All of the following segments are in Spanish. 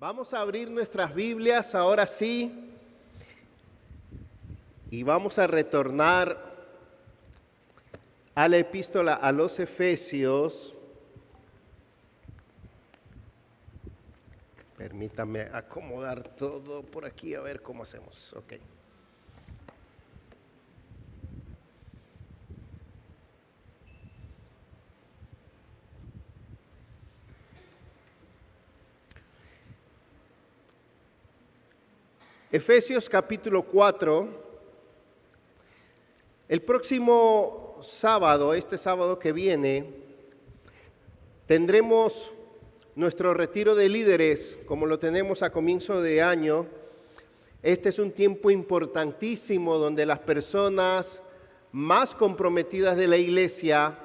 Vamos a abrir nuestras Biblias ahora sí y vamos a retornar a la epístola a los Efesios. Permítame acomodar todo por aquí a ver cómo hacemos. Ok. Efesios capítulo 4, el próximo sábado, este sábado que viene, tendremos nuestro retiro de líderes, como lo tenemos a comienzo de año. Este es un tiempo importantísimo donde las personas más comprometidas de la iglesia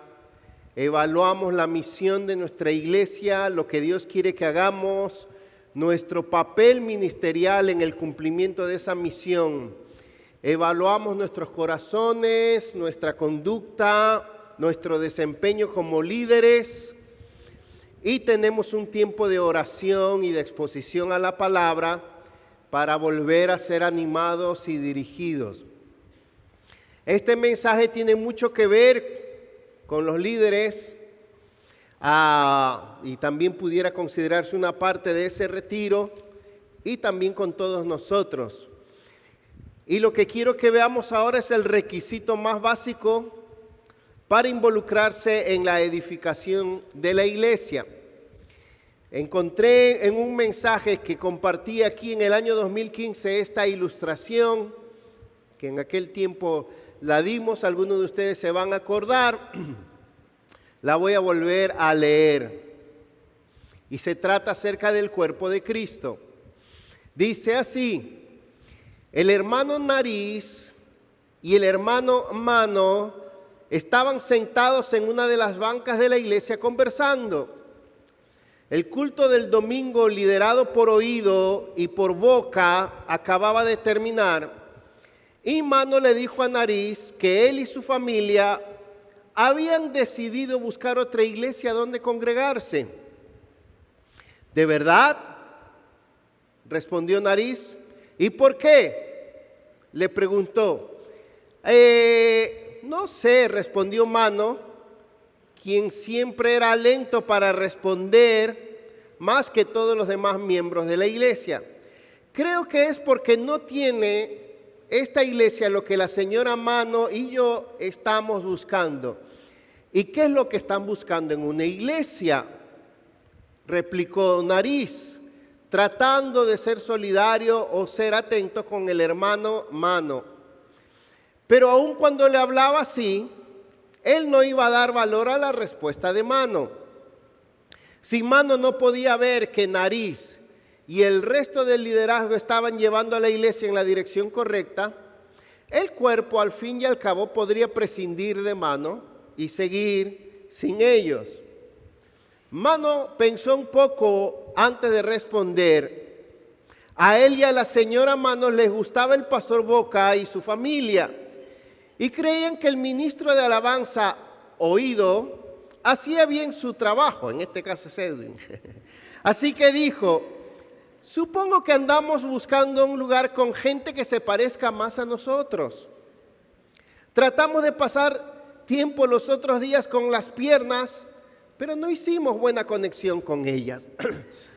evaluamos la misión de nuestra iglesia, lo que Dios quiere que hagamos, nuestro papel ministerial en el cumplimiento de esa misión. Evaluamos nuestros corazones, nuestra conducta, nuestro desempeño como líderes y tenemos un tiempo de oración y de exposición a la palabra para volver a ser animados y dirigidos. Este mensaje tiene mucho que ver con los líderes, y también pudiera considerarse una parte de ese retiro y también con todos nosotros. Y lo que quiero que veamos ahora es el requisito más básico para involucrarse en la edificación de la iglesia. Encontré en un mensaje que compartí aquí en el año 2015 esta ilustración, que en aquel tiempo la dimos, algunos de ustedes se van a acordar. La voy a volver a leer. Y se trata acerca del cuerpo de Cristo. Dice así: el hermano Nariz y el hermano Mano estaban sentados en una de las bancas de la iglesia conversando. El culto del domingo, liderado por oído y por boca, acababa de terminar. Y Mano le dijo a Nariz que él y su familia habían decidido buscar otra iglesia donde congregarse. ¿De verdad?, respondió Nariz. ¿Y por qué?, le preguntó. No sé, respondió Mano, quien siempre era lento para responder más que todos los demás miembros de la iglesia. Creo que es porque no tiene esta iglesia lo que la señora Mano y yo estamos buscando. ¿Y qué es lo que están buscando en una iglesia?, replicó Nariz, tratando de ser solidario o ser atento con el hermano Mano. Pero aun cuando le hablaba así, él no iba a dar valor a la respuesta de Mano. Si Mano no podía ver que Nariz y el resto del liderazgo estaban llevando a la iglesia en la dirección correcta, el cuerpo al fin y al cabo podría prescindir de Mano y seguir sin ellos. Mano pensó un poco antes de responder. A él y a la señora Mano les gustaba el pastor Boca y su familia y creían que el ministro de alabanza, Oído, hacía bien su trabajo, en este caso es Edwin. Así que dijo: supongo que andamos buscando un lugar con gente que se parezca más a nosotros. Tratamos de pasar tiempo los otros días con las piernas, pero no hicimos buena conexión con ellas.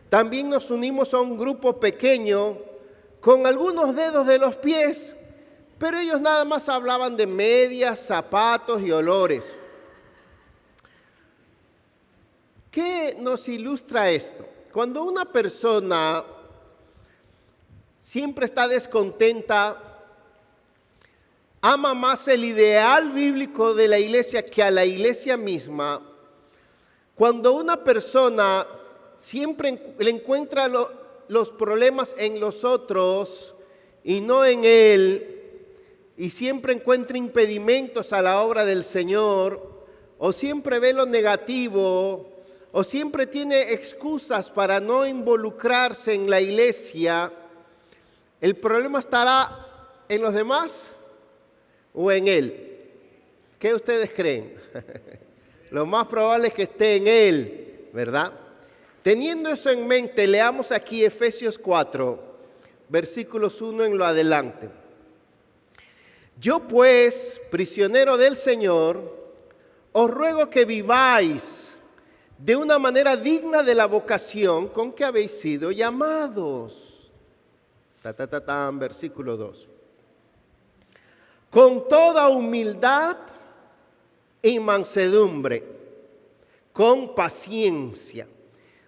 También nos unimos a un grupo pequeño con algunos dedos de los pies, pero ellos nada más hablaban de medias, zapatos y olores. ¿Qué nos ilustra esto? Cuando una persona siempre está descontenta, ama más el ideal bíblico de la iglesia que a la iglesia misma. Cuando una persona siempre le encuentra los problemas en los otros y no en él, y siempre encuentra impedimentos a la obra del Señor, o siempre ve lo negativo, o siempre tiene excusas para no involucrarse en la iglesia, ¿el problema estará en los demás o en él? ¿Qué ustedes creen? Lo más probable es que esté en él, ¿verdad? Teniendo eso en mente, leamos aquí Efesios 4, versículos 1 en lo adelante. Yo pues, prisionero del Señor, os ruego que viváis de una manera digna de la vocación con que habéis sido llamados. Versículo 2. Con toda humildad y mansedumbre, con paciencia,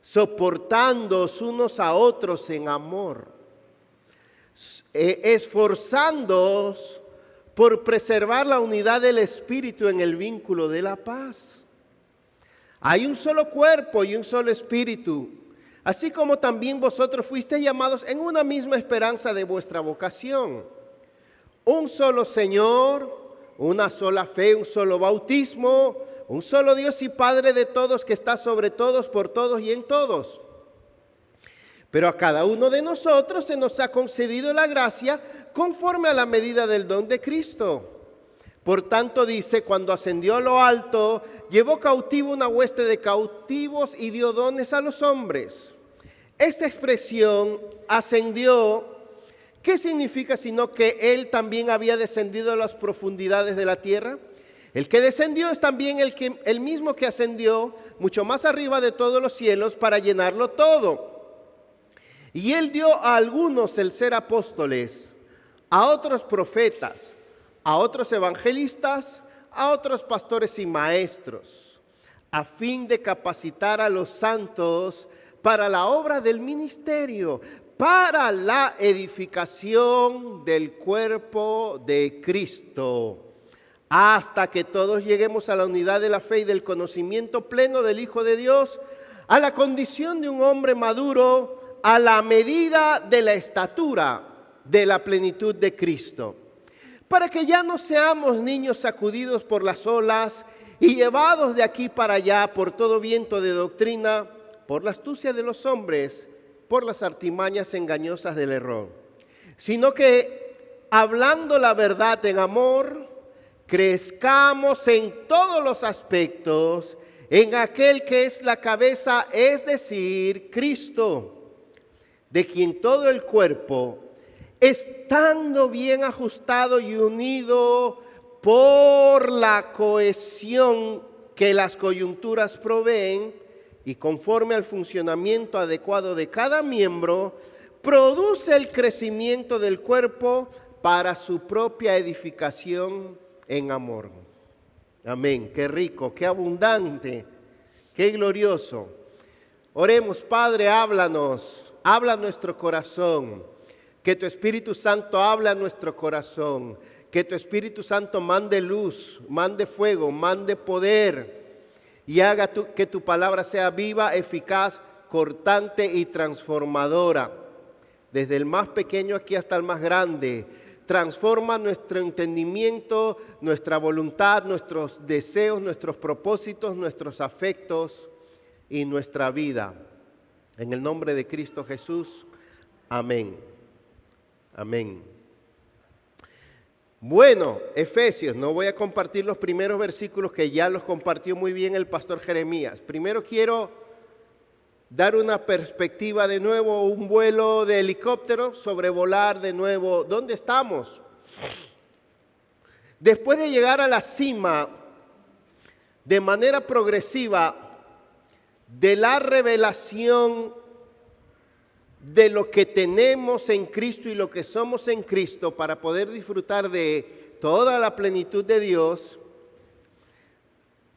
soportándoos unos a otros en amor, esforzándoos por preservar la unidad del Espíritu en el vínculo de la paz. Hay un solo cuerpo y un solo Espíritu, así como también vosotros fuisteis llamados en una misma esperanza de vuestra vocación. Un solo Señor, una sola fe, un solo bautismo, un solo Dios y Padre de todos, que está sobre todos, por todos y en todos. Pero a cada uno de nosotros se nos ha concedido la gracia conforme a la medida del don de Cristo. Por tanto dice, cuando ascendió a lo alto, llevó cautivo una hueste de cautivos y dio dones a los hombres. Esta expresión, ascendió, ¿qué significa sino que Él también había descendido a las profundidades de la tierra? El que descendió es también el mismo que ascendió mucho más arriba de todos los cielos para llenarlo todo. Y Él dio a algunos el ser apóstoles, a otros profetas, a otros evangelistas, a otros pastores y maestros, a fin de capacitar a los santos para la obra del ministerio, para la edificación del cuerpo de Cristo, hasta que todos lleguemos a la unidad de la fe y del conocimiento pleno del Hijo de Dios, a la condición de un hombre maduro, a la medida de la estatura de la plenitud de Cristo, para que ya no seamos niños sacudidos por las olas y llevados de aquí para allá por todo viento de doctrina, por la astucia de los hombres, por las artimañas engañosas del error, sino que, hablando la verdad en amor, crezcamos en todos los aspectos en aquel que es la cabeza, es decir, Cristo, de quien todo el cuerpo, estando bien ajustado y unido por la cohesión que las coyunturas proveen y conforme al funcionamiento adecuado de cada miembro, produce el crecimiento del cuerpo para su propia edificación en amor. Amén. Qué rico, qué abundante, qué glorioso. Oremos, Padre, háblanos. Habla a nuestro corazón, que tu Espíritu Santo hable a nuestro corazón, que tu Espíritu Santo mande luz, mande fuego, mande poder y haga que tu palabra sea viva, eficaz, cortante y transformadora. Desde el más pequeño aquí hasta el más grande, transforma nuestro entendimiento, nuestra voluntad, nuestros deseos, nuestros propósitos, nuestros afectos y nuestra vida. En el nombre de Cristo Jesús, amén. Amén. Bueno, Efesios, no voy a compartir los primeros versículos que ya los compartió muy bien el pastor Jeremías. Primero quiero dar una perspectiva de nuevo, un vuelo de helicóptero, sobrevolar de nuevo. ¿Dónde estamos? Después de llegar a la cima, de manera progresiva, de la revelación de lo que tenemos en Cristo y lo que somos en Cristo para poder disfrutar de toda la plenitud de Dios,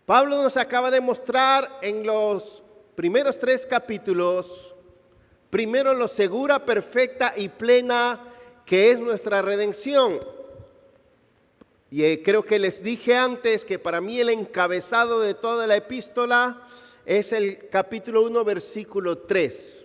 Pablo nos acaba de mostrar en los primeros 3 capítulos, primero lo segura, perfecta y plena que es nuestra redención. Y creo que les dije antes que para mí el encabezado de toda la epístola es el capítulo 1, versículo 3,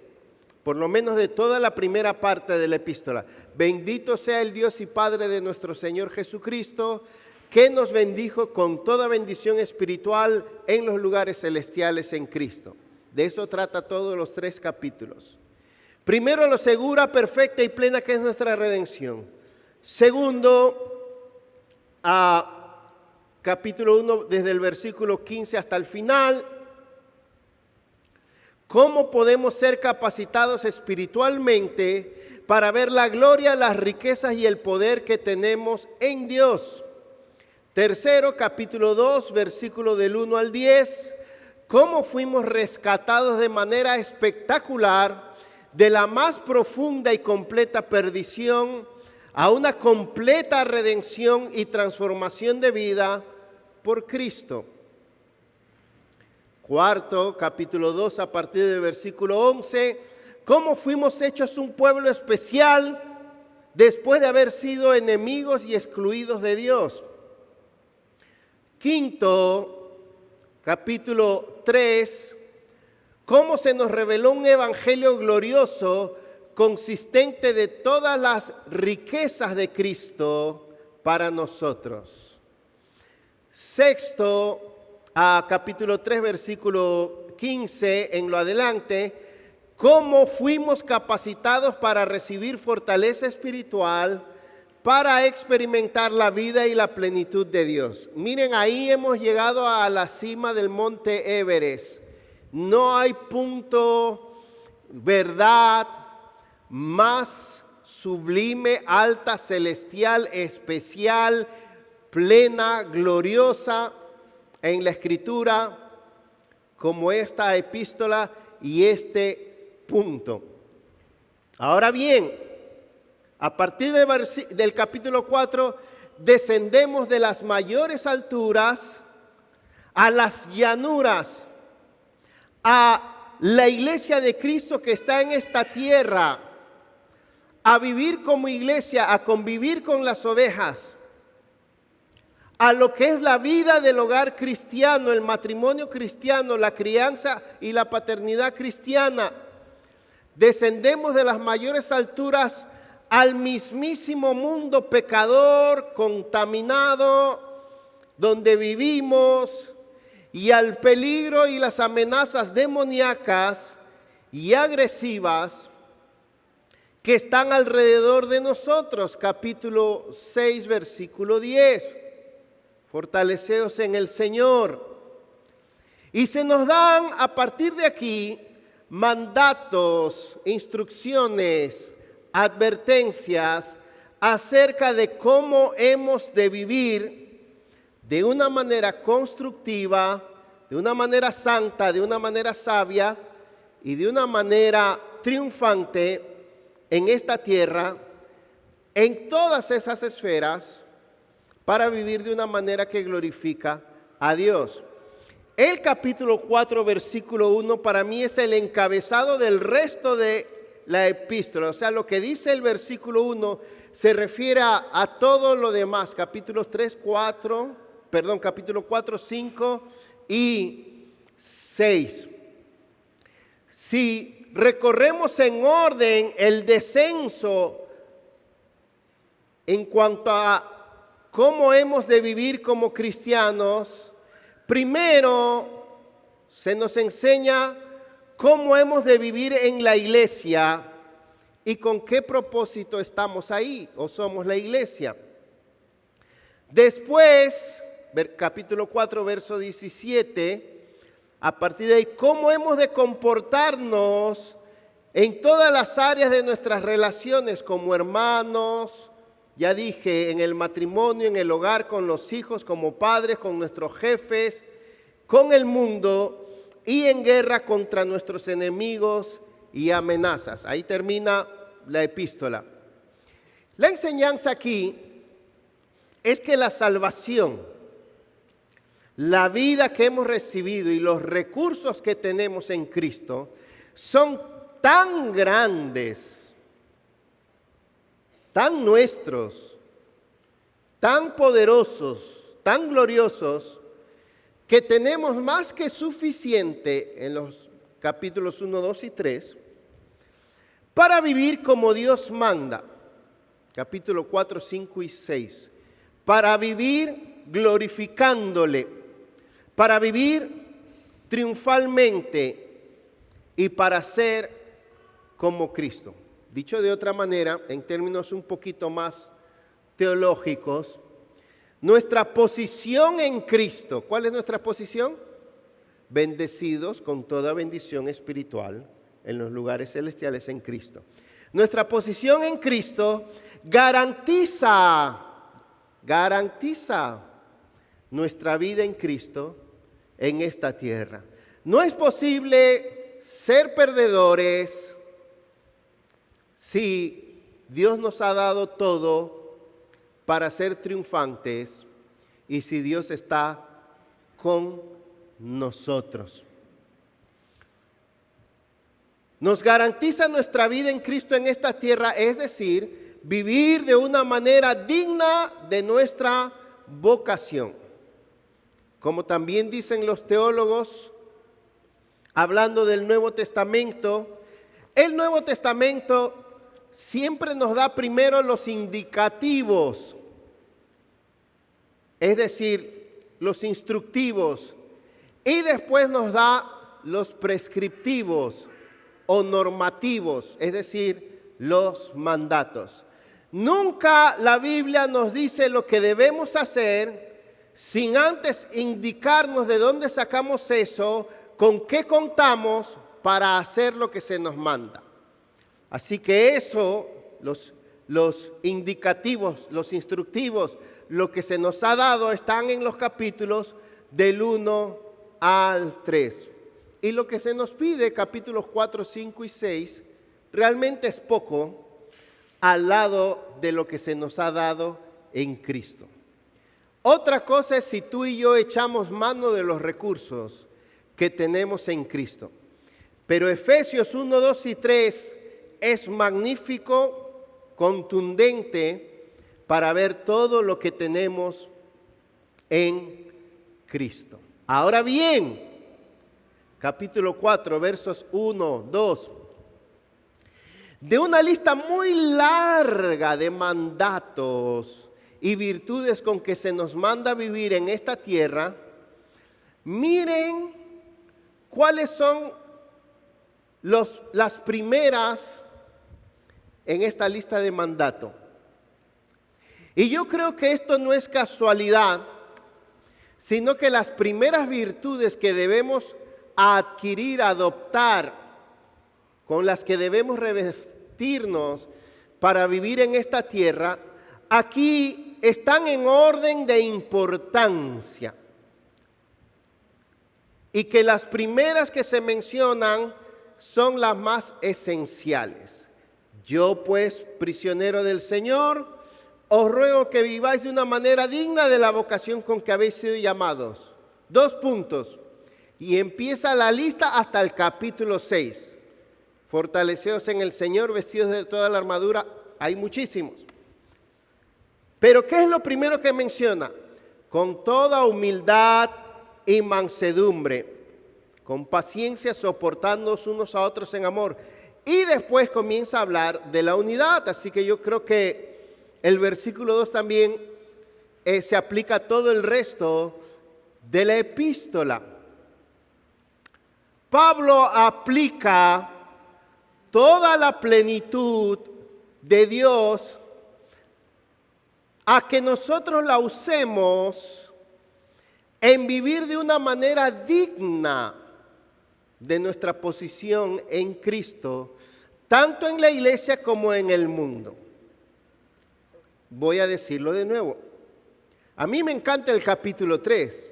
por lo menos de toda la primera parte de la epístola. Bendito sea el Dios y Padre de nuestro Señor Jesucristo, que nos bendijo con toda bendición espiritual en los lugares celestiales en Cristo. De eso trata todos los 3 capítulos. Primero, lo segura, perfecta y plena que es nuestra redención. Segundo, capítulo 1, desde el versículo 15 hasta el final, cómo podemos ser capacitados espiritualmente para ver la gloria, las riquezas y el poder que tenemos en Dios. Tercero, capítulo 2, versículo del 1 al 10, cómo fuimos rescatados de manera espectacular de la más profunda y completa perdición a una completa redención y transformación de vida por Cristo. Cuarto, capítulo 2, a partir del versículo 11, cómo fuimos hechos un pueblo especial después de haber sido enemigos y excluidos de Dios. Quinto, capítulo 3, cómo se nos reveló un evangelio glorioso consistente de todas las riquezas de Cristo para nosotros. Sexto, capítulo 3, versículo 15 en lo adelante, cómo fuimos capacitados para recibir fortaleza espiritual para experimentar la vida y la plenitud de Dios. Miren, ahí hemos llegado a la cima del monte Everest. No hay punto, verdad, más sublime, alta, celestial, especial, plena, gloriosa en la Escritura como esta epístola y este punto. Ahora bien, a partir del capítulo 4 descendemos de las mayores alturas a las llanuras, a la iglesia de Cristo que está en esta tierra, a vivir como iglesia, a convivir con las ovejas, a lo que es la vida del hogar cristiano, el matrimonio cristiano, la crianza y la paternidad cristiana. Descendemos de las mayores alturas al mismísimo mundo pecador, contaminado, donde vivimos, y al peligro y las amenazas demoníacas y agresivas que están alrededor de nosotros. Capítulo 6, versículo 10. Fortaleceos en el Señor. Y se nos dan a partir de aquí mandatos, instrucciones, advertencias acerca de cómo hemos de vivir de una manera constructiva, de una manera santa, de una manera sabia y de una manera triunfante en esta tierra, en todas esas esferas, para vivir de una manera que glorifica a Dios. El capítulo 4, versículo 1, para mí es el encabezado del resto de la epístola. O sea, lo que dice el versículo 1 se refiere a todo lo demás. Capítulo 4, 5 y 6. Si recorremos en orden el descenso en cuanto a cómo hemos de vivir como cristianos, primero se nos enseña cómo hemos de vivir en la iglesia y con qué propósito estamos ahí o somos la iglesia. Después, capítulo 4, verso 17, a partir de ahí, cómo hemos de comportarnos en todas las áreas de nuestras relaciones como hermanos, ya dije, en el matrimonio, en el hogar, con los hijos, como padres, con nuestros jefes, con el mundo y en guerra contra nuestros enemigos y amenazas. Ahí termina la epístola. La enseñanza aquí es que la salvación, la vida que hemos recibido y los recursos que tenemos en Cristo son tan grandes, tan nuestros, tan poderosos, tan gloriosos, que tenemos más que suficiente en los capítulos 1, 2 y 3 para vivir como Dios manda. Capítulo 4, 5 y 6. Para vivir glorificándole, para vivir triunfalmente y para ser como Cristo. Dicho de otra manera, en términos un poquito más teológicos, nuestra posición en Cristo, ¿cuál es nuestra posición? bendecidos con toda bendición espiritual en los lugares celestiales en Cristo. Nuestra posición en Cristo garantiza nuestra vida en Cristo en esta tierra. No es posible ser perdedores si Dios nos ha dado todo para ser triunfantes y si Dios está con nosotros. Nos garantiza nuestra vida en Cristo en esta tierra, es decir, vivir de una manera digna de nuestra vocación. Como también dicen los teólogos, hablando del Nuevo Testamento, el Nuevo Testamento siempre nos da primero los indicativos, es decir, los instructivos, y después nos da los prescriptivos o normativos, es decir, los mandatos. Nunca la Biblia nos dice lo que debemos hacer sin antes indicarnos de dónde sacamos eso, con qué contamos para hacer lo que se nos manda. Así que eso, los indicativos, los instructivos, lo que se nos ha dado están en los capítulos del 1 al 3. Y lo que se nos pide, capítulos 4, 5 y 6, realmente es poco al lado de lo que se nos ha dado en Cristo. Otra cosa es si tú y yo echamos mano de los recursos que tenemos en Cristo. Pero Efesios 1, 2 y 3 es magnífico, contundente para ver todo lo que tenemos en Cristo. Ahora bien, capítulo 4, versos 1, 2. De una lista muy larga de mandatos y virtudes con que se nos manda vivir en esta tierra, miren cuáles son las primeras en esta lista de mandato. Y yo creo que esto no es casualidad, sino que las primeras virtudes que debemos adquirir, adoptar, con las que debemos revestirnos para vivir en esta tierra, aquí están en orden de importancia. Y que las primeras que se mencionan son las más esenciales. Yo pues, prisionero del Señor, os ruego que viváis de una manera digna de la vocación con que habéis sido llamados. 2 puntos. Y empieza la lista hasta el capítulo 6. Fortaleceos en el Señor, vestidos de toda la armadura. Hay muchísimos. Pero ¿qué es lo primero que menciona? Con toda humildad y mansedumbre, con paciencia, soportándonos unos a otros en amor. Y después comienza a hablar de la unidad. Así que yo creo que el versículo 2 también se aplica a todo el resto de la epístola. Pablo aplica toda la plenitud de Dios a que nosotros la usemos en vivir de una manera digna de nuestra posición en Cristo, tanto en la iglesia como en el mundo. Voy a decirlo de nuevo. A mí me encanta el capítulo 3,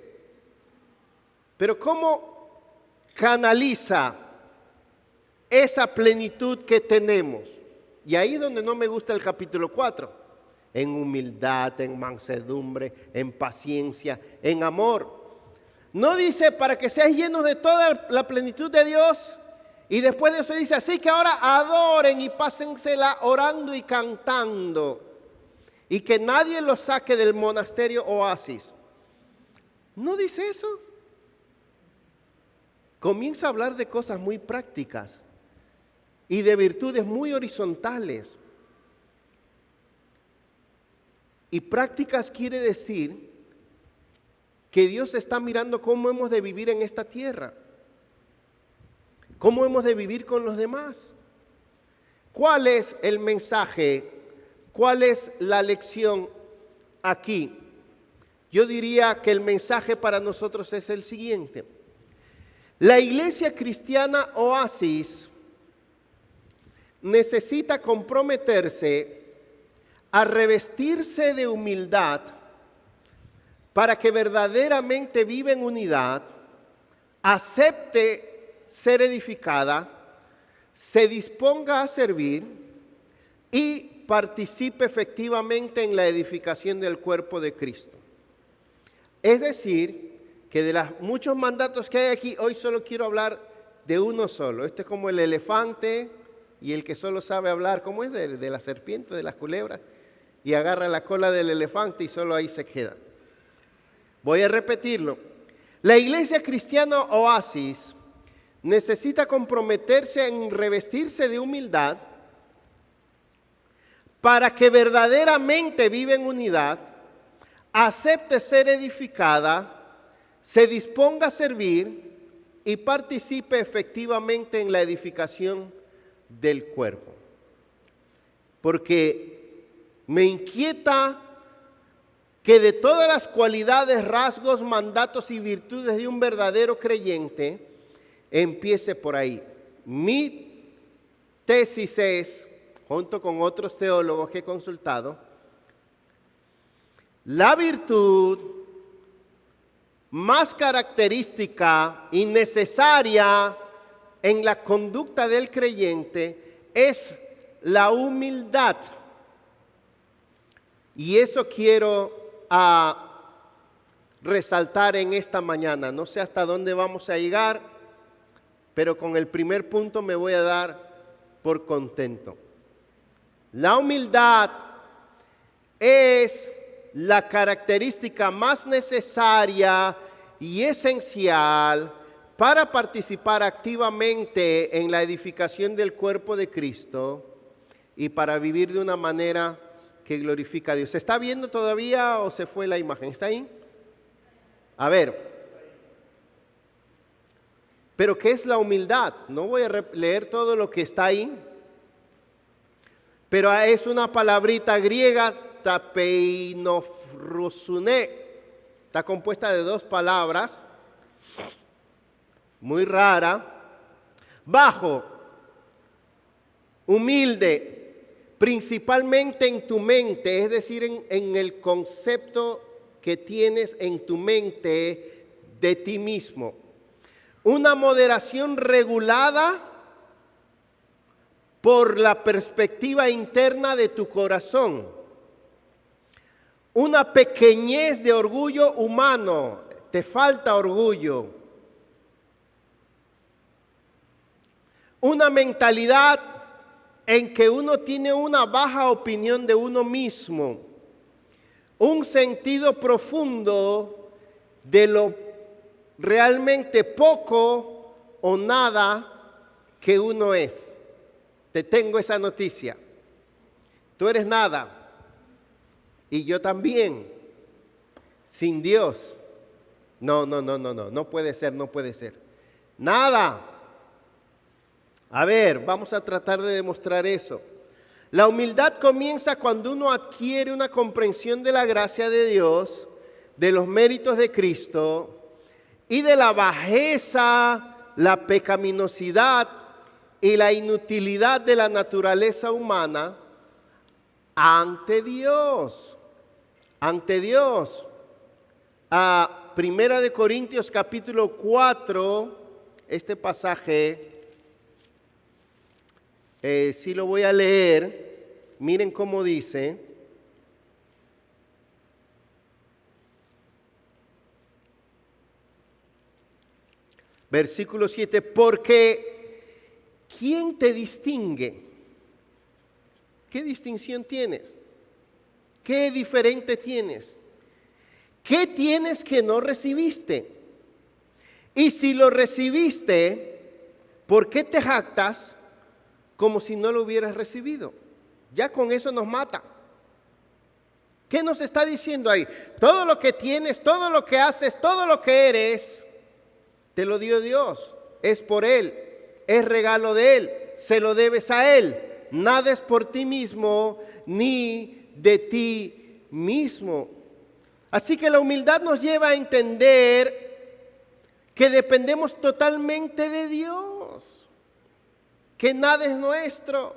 pero ¿cómo canaliza esa plenitud que tenemos? Y ahí es donde no me gusta el capítulo 4. En humildad, en mansedumbre, en paciencia, en amor. No dice para que seáis llenos de toda la plenitud de Dios. Y después de eso dice, así que ahora adoren y pásensela orando y cantando. Y que nadie los saque del monasterio oasis. No dice eso. Comienza a hablar de cosas muy prácticas y de virtudes muy horizontales. Y prácticas quiere decir que Dios está mirando cómo hemos de vivir en esta tierra, cómo hemos de vivir con los demás. ¿Cuál es el mensaje? ¿Cuál es la lección aquí? Yo diría que el mensaje para nosotros es el siguiente. La iglesia cristiana Oasis necesita comprometerse a revestirse de humildad para que verdaderamente viva en unidad, acepte ser edificada, se disponga a servir y participe efectivamente en la edificación del cuerpo de Cristo. Es decir, que de los muchos mandatos que hay aquí, hoy solo quiero hablar de uno solo. Este es como el elefante y el que solo sabe hablar, ¿cómo es? De la serpiente, de las culebras, y agarra la cola del elefante y solo ahí se queda. Voy a repetirlo. La iglesia cristiana Oasis necesita comprometerse en revestirse de humildad para que verdaderamente viva en unidad, acepte ser edificada, se disponga a servir y participe efectivamente en la edificación del cuerpo. Porque me inquieta que de todas las cualidades, rasgos, mandatos y virtudes de un verdadero creyente, empiece por ahí. Mi tesis es, junto con otros teólogos que he consultado, la virtud más característica y necesaria en la conducta del creyente es la humildad. Y eso quiero resaltar en esta mañana. No sé hasta dónde vamos a llegar, pero con el primer punto me voy a dar por contento. La humildad es la característica más necesaria y esencial para participar activamente en la edificación del cuerpo de Cristo y para vivir de una manera que glorifica a Dios. ¿Se está viendo todavía o se fue la imagen? ¿Está ahí? A ver. ¿Pero qué es la humildad? No voy a leer todo lo que está ahí, pero es una palabrita griega, tapeinofrosune. Está compuesta de dos palabras, muy rara. Bajo, humilde, principalmente en tu mente, es decir, en el concepto que tienes en tu mente de ti mismo. Una moderación regulada por la perspectiva interna de tu corazón. Una pequeñez de orgullo humano, te falta orgullo. Una mentalidad en que uno tiene una baja opinión de uno mismo. Un sentido profundo de lo realmente poco o nada que uno es. Te tengo esa noticia. Tú eres nada. Y yo también. Sin Dios. No puede ser, no puede ser. Nada. A ver, vamos a tratar de demostrar eso. La humildad comienza cuando uno adquiere una comprensión de la gracia de Dios, de los méritos de Cristo y de la bajeza, la pecaminosidad y la inutilidad de la naturaleza humana ante Dios. Ante Dios. A Primera de Corintios capítulo 4, este pasaje, sí lo voy a leer. Miren cómo dice. Versículo 7, porque ¿quién te distingue? ¿Qué distinción tienes? ¿Qué diferente tienes? ¿Qué tienes que no recibiste? Y si lo recibiste, ¿por qué te jactas como si no lo hubieras recibido? Ya con eso nos mata. ¿Qué nos está diciendo ahí? Todo lo que tienes, todo lo que haces, todo lo que eres, te lo dio Dios. Es por Él, es regalo de Él, se lo debes a Él. Nada es por ti mismo ni de ti mismo. Así que la humildad nos lleva a entender que dependemos totalmente de Dios, que nada es nuestro,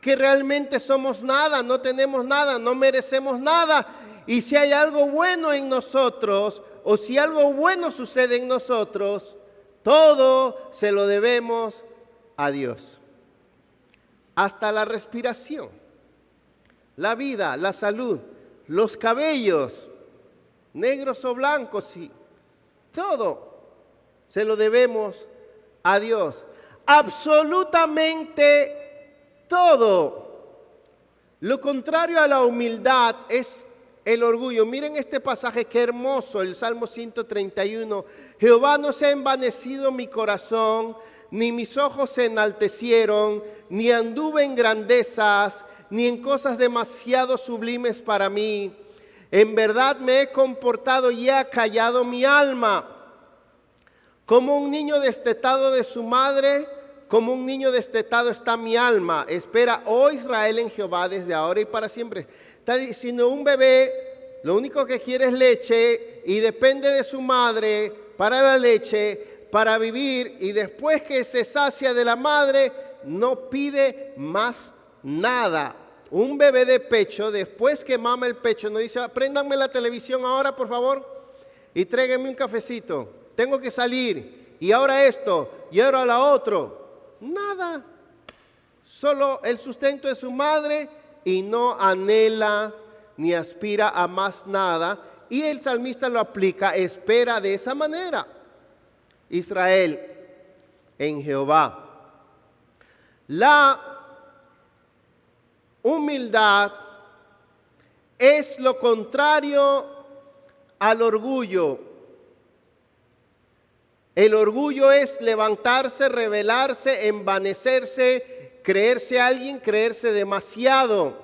que realmente somos nada, no tenemos nada, no merecemos nada. Y si hay algo bueno en nosotros, o si algo bueno sucede en nosotros, todo se lo debemos a Dios. Hasta la respiración, la vida, la salud, los cabellos, negros o blancos, y todo se lo debemos a Dios. Absolutamente todo. Lo contrario a la humildad es el orgullo. Miren este pasaje, qué hermoso, el Salmo 131. Jehová, no se ha envanecido mi corazón, ni mis ojos se enaltecieron, ni anduve en grandezas, ni en cosas demasiado sublimes para mí. En verdad me he comportado y he callado mi alma. Como un niño destetado de su madre, como un niño destetado está mi alma. Espera, oh Israel, en Jehová desde ahora y para siempre. Está diciendo, un bebé lo único que quiere es leche y depende de su madre para la leche, para vivir, y después que se sacia de la madre, no pide más nada. Un bebé de pecho, después que mama el pecho, no dice, préndanme la televisión ahora, por favor, y tráiganme un cafecito. Tengo que salir, y ahora esto, y ahora lo otro. Nada. Solo el sustento de su madre, y no anhela ni aspira a más nada. Y el salmista lo aplica, espera de esa manera. Israel en Jehová. La humildad es lo contrario al orgullo. El orgullo es levantarse, rebelarse, envanecerse, creerse alguien, creerse demasiado.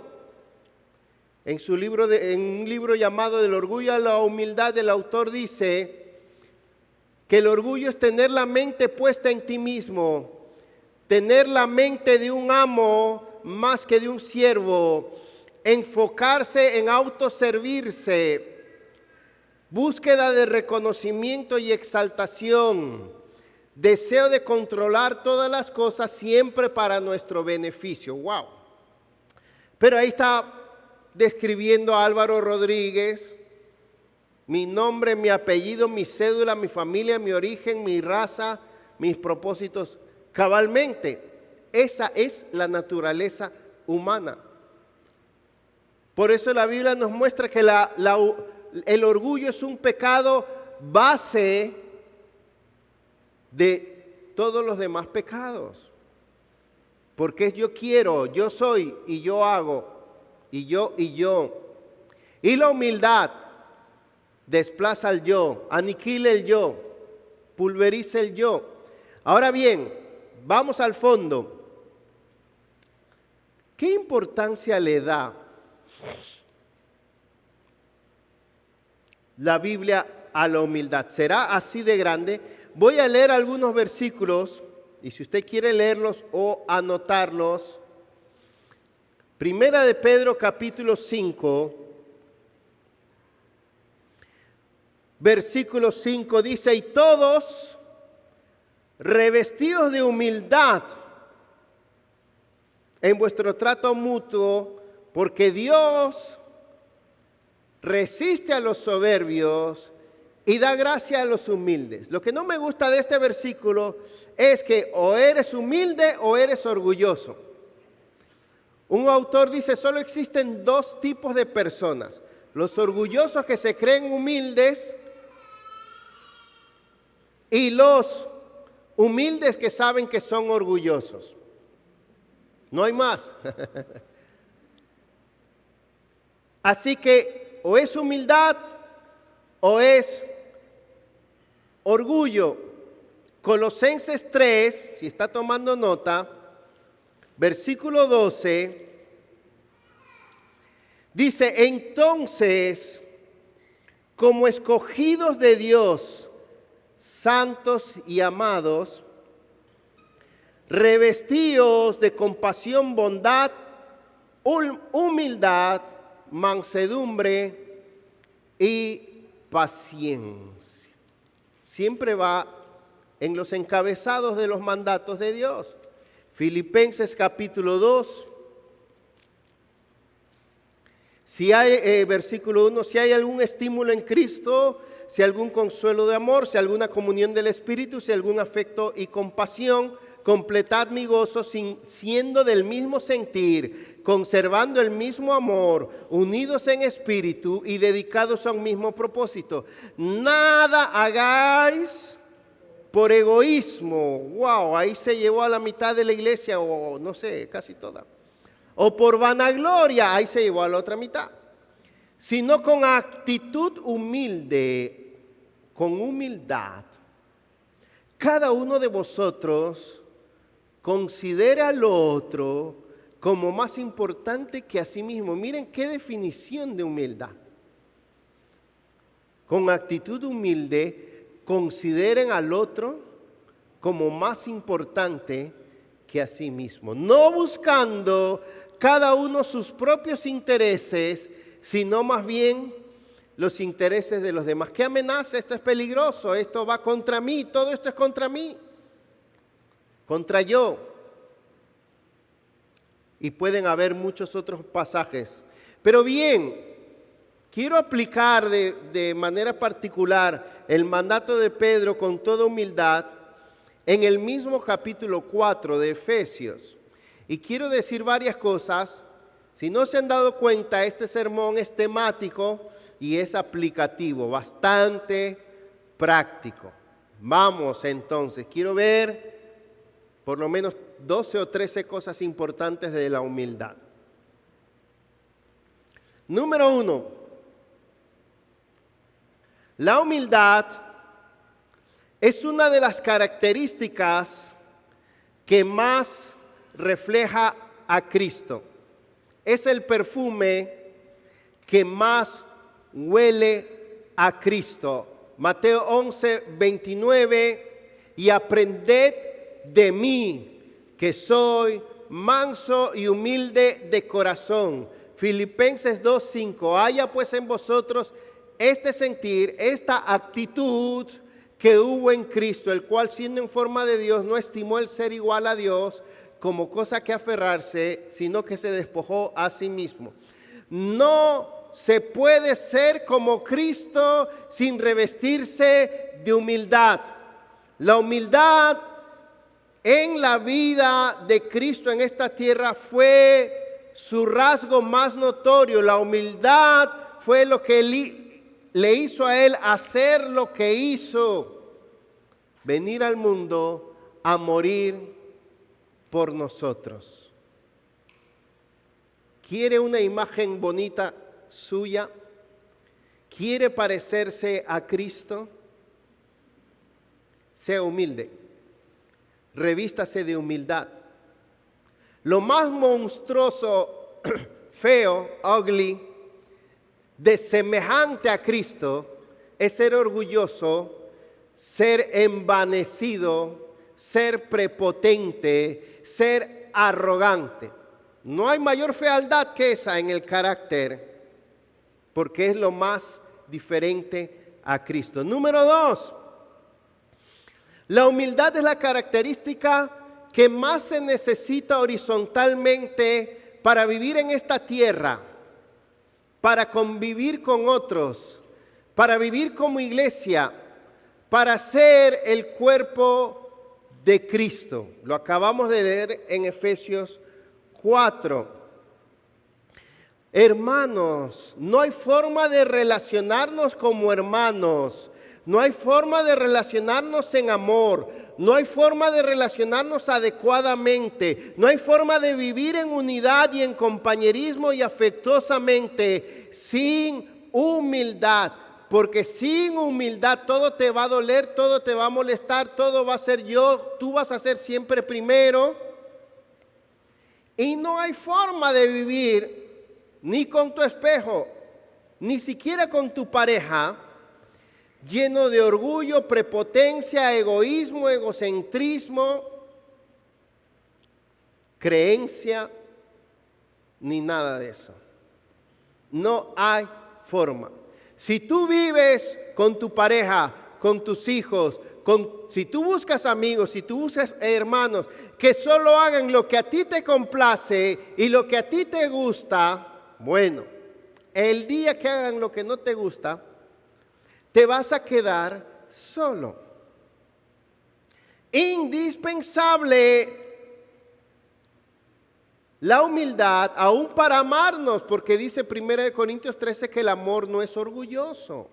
En un libro llamado Del orgullo a la humildad, el autor dice que el orgullo es tener la mente puesta en ti mismo, tener la mente de un amo más que de un siervo, enfocarse en autoservirse, búsqueda de reconocimiento y exaltación, deseo de controlar todas las cosas siempre para nuestro beneficio. ¡Wow! Pero ahí está describiendo a Álvaro Rodríguez, mi nombre, mi apellido, mi cédula, mi familia, mi origen, mi raza, mis propósitos. Cabalmente, esa es la naturaleza humana. Por eso la Biblia nos muestra que el orgullo es un pecado base de todos los demás pecados. Porque es yo quiero, yo soy y yo hago, y yo y yo. Y la humildad desplaza el yo, aniquila el yo, pulveriza el yo. Ahora bien, vamos al fondo. ¿Qué importancia le da la Biblia a la humildad? ¿Será así de grande? Voy a leer algunos versículos y si usted quiere leerlos o anotarlos. Primera de Pedro capítulo 5, versículo 5 dice, y todos revestidos de humildad en vuestro trato mutuo, porque Dios resiste a los soberbios y da gracia a los humildes. Lo que no me gusta de este versículo es que o eres humilde o eres orgulloso. Un autor dice, solo existen dos tipos de personas: los orgullosos que se creen humildes y los humildes que saben que son orgullosos. No hay más. Así que o es humildad o es orgullo. Colosenses 3, si está tomando nota, versículo 12, dice, entonces, como escogidos de Dios, santos y amados, revestíos de compasión, bondad, humildad, mansedumbre y paciencia. siempre va en los encabezados de los mandatos de Dios. Filipenses capítulo 2. Si hay, versículo 1, si hay algún estímulo en Cristo, si algún consuelo de amor, si alguna comunión del Espíritu, si algún afecto y compasión, completad mi gozo siendo del mismo sentir, conservando el mismo amor, unidos en espíritu y dedicados a un mismo propósito. Nada hagáis por egoísmo. Wow, ahí se llevó a la mitad de la iglesia, o no sé, casi toda. O por vanagloria, ahí se llevó a la otra mitad. Sino con actitud humilde, con humildad. Cada uno de vosotros considere al otro como más importante que a sí mismo. Miren qué definición de humildad. Con actitud humilde, consideren al otro como más importante que a sí mismo. No buscando cada uno sus propios intereses, sino más bien los intereses de los demás. ¿Qué amenaza? Esto es peligroso, esto va contra mí, todo esto es contra mí, contra yo. Y pueden haber muchos otros pasajes. Pero bien, quiero aplicar de manera particular el mandato de Pedro con toda humildad en el mismo capítulo 4 de Efesios. Y quiero decir varias cosas. Si no se han dado cuenta, este sermón es temático y es aplicativo, bastante práctico. Vamos entonces, quiero ver por lo menos 12 o 13 cosas importantes de la humildad. Número 1, la humildad es una de las características que más refleja a Cristo. Es el perfume que más huele a Cristo. Mateo 11, 29, y aprended de mí, que soy manso y humilde de corazón. Filipenses 2, 5, haya pues en vosotros este sentir, esta actitud que hubo en Cristo, el cual siendo en forma de Dios no estimó el ser igual a Dios como cosa que aferrarse, sino que se despojó a sí mismo. No se puede ser como Cristo sin revestirse de humildad. La humildad en la vida de Cristo en esta tierra fue su rasgo más notorio. La humildad fue lo que le hizo a él hacer lo que hizo, venir al mundo a morir por nosotros. ¿Quiere una imagen bonita suya? ¿Quiere parecerse a Cristo? Sea humilde, revístase de humildad. Lo más monstruoso, feo, ugly, de semejante a Cristo es ser orgulloso, ser envanecido, ser prepotente, ser arrogante. No hay mayor fealdad que esa en el carácter, porque es lo más diferente a Cristo. Número 2, la humildad es la característica que más se necesita horizontalmente para vivir en esta tierra, para convivir con otros, para vivir como iglesia, para ser el cuerpo de Cristo. Lo acabamos de leer en Efesios 4. Hermanos, no hay forma de relacionarnos como hermanos, no hay forma de relacionarnos en amor, no hay forma de relacionarnos adecuadamente, no hay forma de vivir en unidad y en compañerismo y afectuosamente sin humildad. Porque sin humildad todo te va a doler, todo te va a molestar, todo va a ser yo, tú vas a ser siempre primero. Y no hay forma de vivir ni con tu espejo, ni siquiera con tu pareja, lleno de orgullo, prepotencia, egoísmo, egocentrismo, creencia, ni nada de eso. No hay forma. Si tú vives con tu pareja con tus hijos, si tú buscas amigos, si tú buscas hermanos que solo hagan lo que a ti te complace y lo que a ti te gusta, bueno, el día que hagan lo que no te gusta, te vas a quedar solo. Indispensable la humildad, aún para amarnos, porque dice 1 Corintios 13 que el amor no es orgulloso,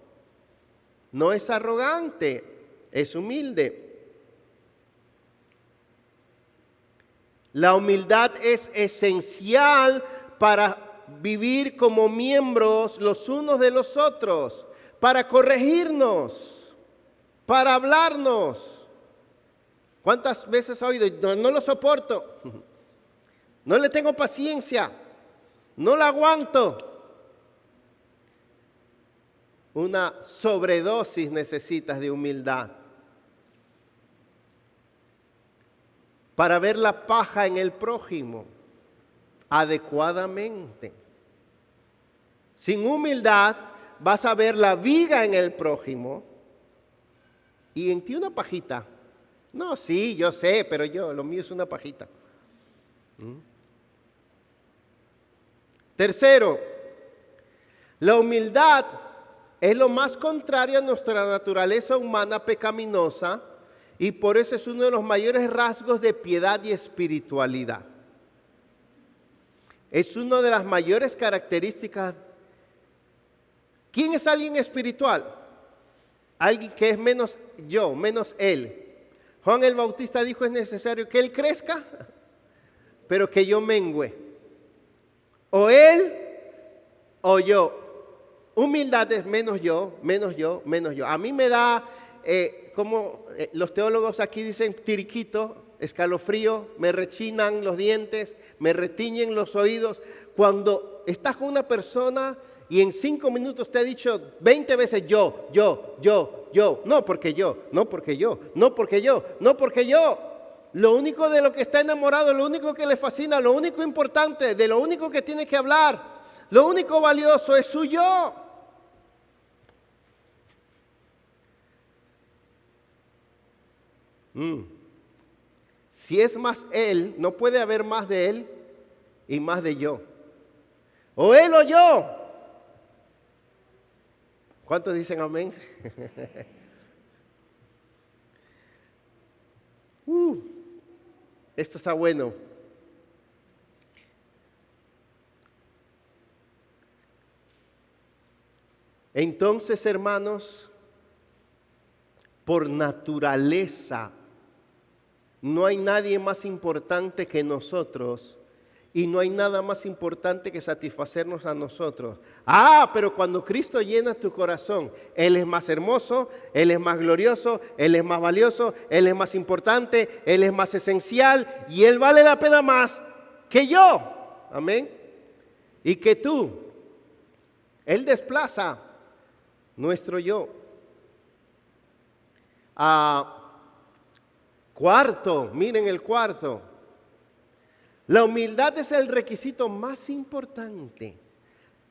no es arrogante, es humilde. La humildad es esencial para vivir como miembros los unos de los otros, para corregirnos, para hablarnos. ¿Cuántas veces ha oído? No lo soporto, no le tengo paciencia, no la aguanto. Una sobredosis necesitas de humildad para ver la paja en el prójimo adecuadamente. Sin humildad vas a ver la viga en el prójimo y en ti una pajita. No, sí, yo sé, pero lo mío es una pajita. Tercero, la humildad es lo más contrario a nuestra naturaleza humana pecaminosa y por eso es uno de los mayores rasgos de piedad y espiritualidad. Es una de las mayores características. ¿Quién es alguien espiritual? Alguien que es menos yo, menos él. Juan el Bautista dijo: es necesario que él crezca, pero que yo mengüe. O él o yo. Humildad es menos yo, menos yo, menos yo. A mí me da, como los teólogos aquí dicen, tiriquito, escalofrío, me rechinan los dientes, me retiñen los oídos. Cuando estás con una persona y en 5 minutos te ha dicho 20 veces yo. No porque yo, no porque yo, no porque yo, no porque yo. Lo único de lo que está enamorado, lo único que le fascina, lo único importante, de lo único que tiene que hablar, lo único valioso es su yo. Si es más él, no puede haber más de él y más de yo. O él o yo. ¿Cuántos dicen amén? Esto está bueno. Entonces, hermanos, por naturaleza, no hay nadie más importante que nosotros y no hay nada más importante que satisfacernos a nosotros. Pero cuando Cristo llena tu corazón, Él es más hermoso, Él es más glorioso, Él es más valioso, Él es más importante, Él es más esencial y Él vale la pena más que yo. Amén. Y que tú. Él desplaza nuestro yo. Cuarto, miren el cuarto. La humildad es el requisito más importante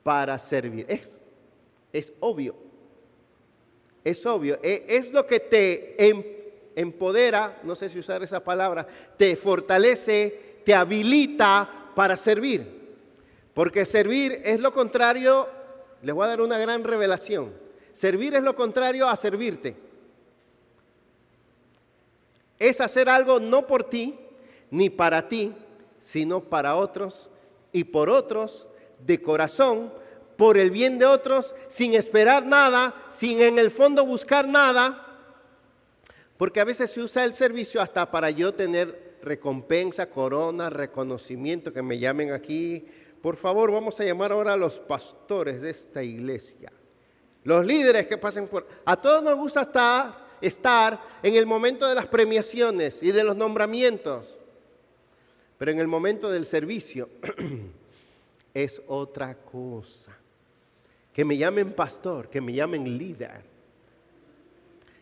para servir. Es obvio. Es obvio. Es lo que te empodera, no sé si usar esa palabra, te fortalece, te habilita para servir. Porque servir es lo contrario, les voy a dar una gran revelación. Servir es lo contrario a servirte. Es hacer algo no por ti, ni para ti, sino para otros y por otros, de corazón, por el bien de otros, sin esperar nada, sin en el fondo buscar nada, porque a veces se usa el servicio hasta para yo tener recompensa, corona, reconocimiento, que me llamen aquí. Por favor, vamos a llamar ahora a los pastores de esta iglesia, los líderes que pasen por... A todos nos gusta estar en el momento de las premiaciones y de los nombramientos, pero en el momento del servicio es otra cosa. Que me llamen pastor, que me llamen líder,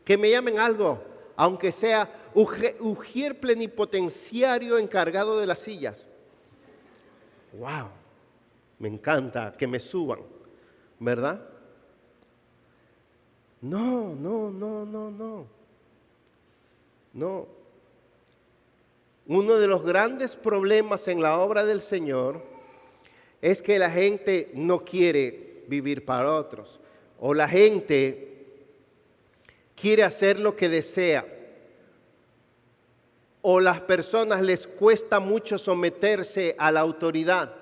que me llamen algo, aunque sea ujier plenipotenciario encargado de las sillas. ¡Wow! Me encanta que me suban, ¿verdad? No, no, no, no, no. No. Uno de los grandes problemas en la obra del Señor es que la gente no quiere vivir para otros, o la gente quiere hacer lo que desea, o las personas les cuesta mucho someterse a la autoridad,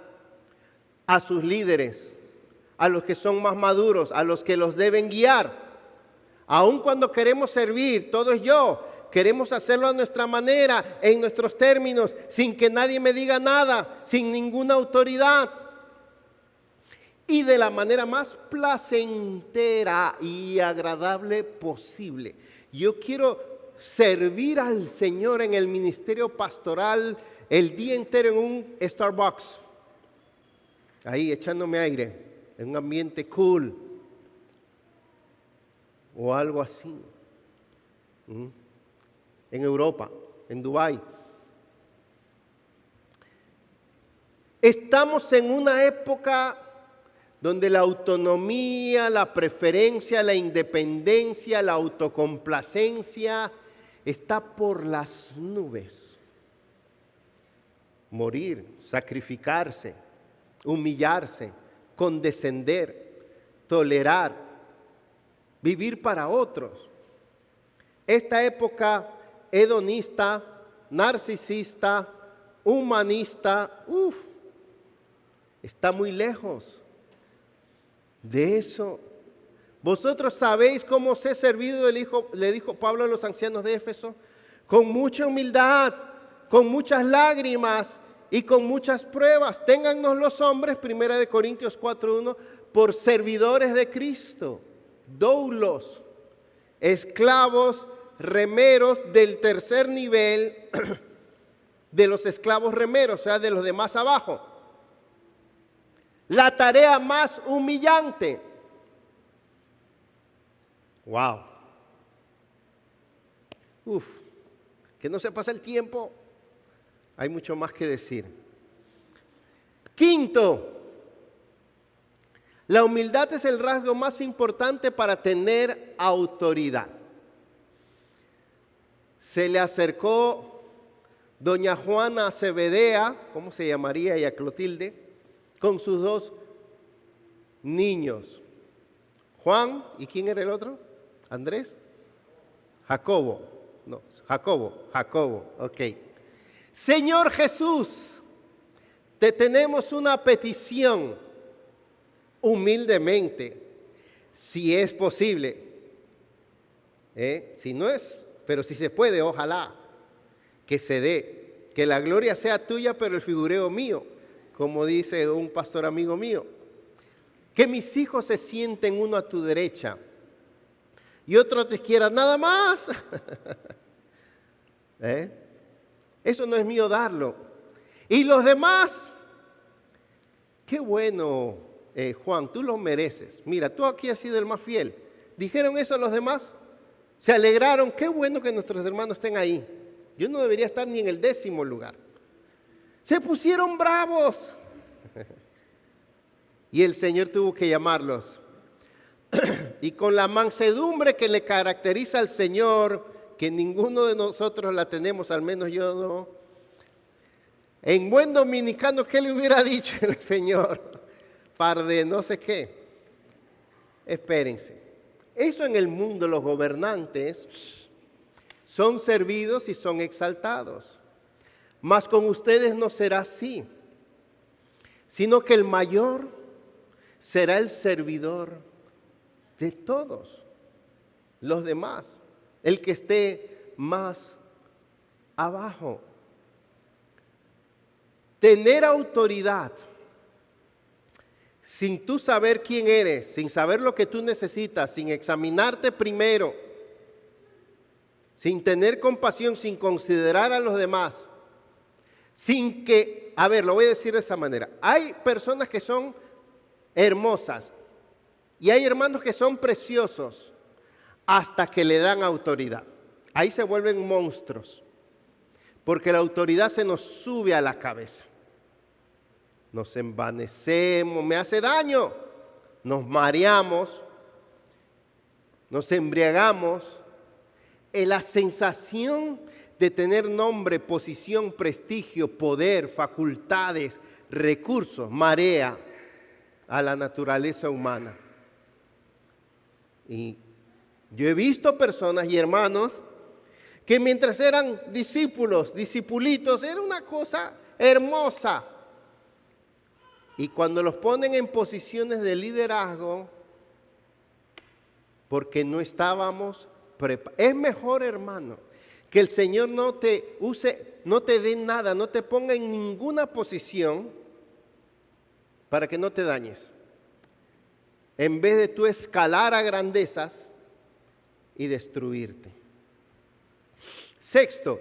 a sus líderes, a los que son más maduros, a los que los deben guiar. Aun cuando queremos servir, todo es yo. Queremos hacerlo a nuestra manera, en nuestros términos, sin que nadie me diga nada, sin ninguna autoridad. Y de la manera más placentera y agradable posible. Yo quiero servir al Señor en el ministerio pastoral el día entero en un Starbucks. Ahí echándome aire, en un ambiente cool. O algo así. En Europa, en Dubái. Estamos en una época donde la autonomía, la preferencia, la independencia, la autocomplacencia está por las nubes. Morir, sacrificarse, humillarse, condescender, tolerar, vivir para otros. Esta época hedonista, narcisista, humanista, está muy lejos de eso. Vosotros sabéis cómo os he servido, le dijo Pablo a los ancianos de Éfeso, con mucha humildad, con muchas lágrimas y con muchas pruebas. Téngannos los hombres, 1 Corintios 4:1, por servidores de Cristo. Doulos, esclavos, remeros del tercer nivel de los esclavos remeros, o sea, de los de más abajo. La tarea más humillante. Wow. Que no se pasa el tiempo. Hay mucho más que decir. Quinto, la humildad es el rasgo más importante para tener autoridad. Se le acercó doña Juana a Zebedea, ¿cómo se llamaría ella? Clotilde, con sus dos niños. Juan, ¿y quién era el otro? ¿Andrés? Jacobo, ok. Señor Jesús, te tenemos una petición. Humildemente, si es posible, si no es, pero si se puede, ojalá que se dé, que la gloria sea tuya, pero el figureo mío, como dice un pastor amigo mío, que mis hijos se sienten uno a tu derecha y otro te quiera, nada más. Eso no es mío darlo. Y los demás, qué bueno. Juan, tú lo mereces. Mira, tú aquí has sido el más fiel. ¿Dijeron eso a los demás? Se alegraron. Qué bueno que nuestros hermanos estén ahí. Yo no debería estar ni en el 10º lugar. Se pusieron bravos. Y el Señor tuvo que llamarlos. Y con la mansedumbre que le caracteriza al Señor, que ninguno de nosotros la tenemos, al menos yo no. En buen dominicano, ¿qué le hubiera dicho el Señor? Par de no sé qué. Espérense. Eso en el mundo, los gobernantes son servidos y son exaltados. Mas con ustedes no será así, sino que el mayor será el servidor de todos los demás, el que esté más abajo. Tener autoridad sin tú saber quién eres, sin saber lo que tú necesitas, sin examinarte primero, sin tener compasión, sin considerar a los demás, sin que, lo voy a decir de esta manera, hay personas que son hermosas y hay hermanos que son preciosos hasta que le dan autoridad. Ahí se vuelven monstruos, porque la autoridad se nos sube a la cabeza. Nos envanecemos, me hace daño, nos mareamos nos embriagamos en la sensación de tener nombre, posición, prestigio, poder, facultades, recursos, marea a la naturaleza humana. Y yo he visto personas y hermanos que mientras eran discípulos, discipulitos, era una cosa hermosa. Y cuando los ponen en posiciones de liderazgo, porque no estábamos preparados. Es mejor, hermano, que el Señor no te use, no te dé nada, no te ponga en ninguna posición para que no te dañes. En vez de tú escalar a grandezas y destruirte. Sexto,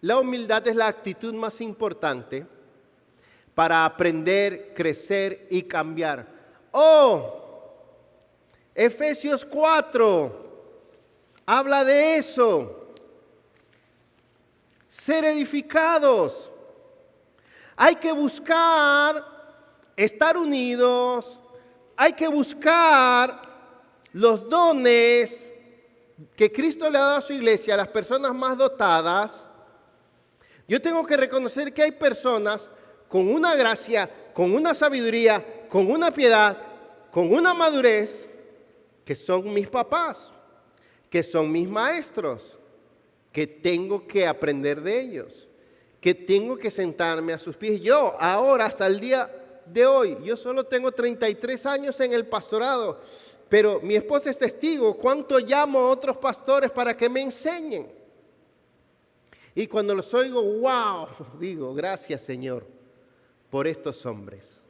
la humildad es la actitud más importante para aprender, crecer y cambiar. Efesios 4 habla de eso. Ser edificados. Hay que buscar estar unidos. Hay que buscar los dones que Cristo le ha dado a su iglesia, a las personas más dotadas. Yo tengo que reconocer que hay personas con una gracia, con una sabiduría, con una piedad, con una madurez, que son mis papás, que son mis maestros, que tengo que aprender de ellos, que tengo que sentarme a sus pies. Yo ahora, hasta el día de hoy, yo solo tengo 33 años en el pastorado, pero mi esposa es testigo cuánto llamo a otros pastores para que me enseñen. Y cuando los oigo, wow, digo, gracias Señor por estos hombres.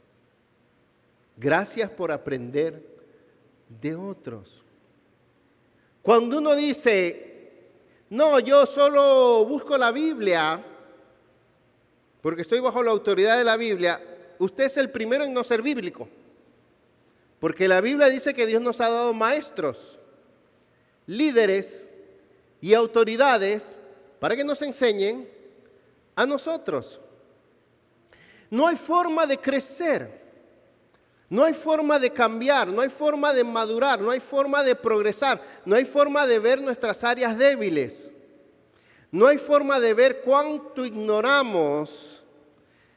Gracias por aprender de otros. Cuando uno dice, no, yo solo busco la Biblia, porque estoy bajo la autoridad de la Biblia, usted es el primero en no ser bíblico. Porque la Biblia dice que Dios nos ha dado maestros, líderes y autoridades para que nos enseñen a nosotros. No hay forma de crecer, no hay forma de cambiar, no hay forma de madurar, no hay forma de progresar, no hay forma de ver nuestras áreas débiles, no hay forma de ver cuánto ignoramos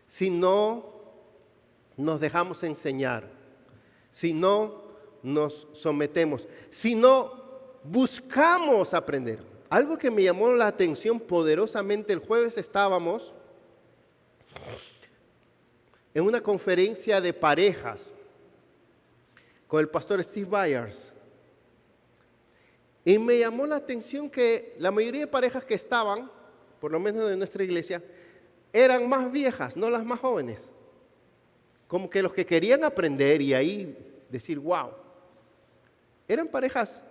si no nos dejamos enseñar, si no nos sometemos, si no buscamos aprender. Algo que me llamó la atención poderosamente, el jueves estábamos en una conferencia de parejas con el pastor Steve Byers. Y me llamó la atención que la mayoría de parejas que estaban, por lo menos de nuestra iglesia, eran más viejas, no las más jóvenes. Como que los que querían aprender y ahí decir, wow. Eran parejas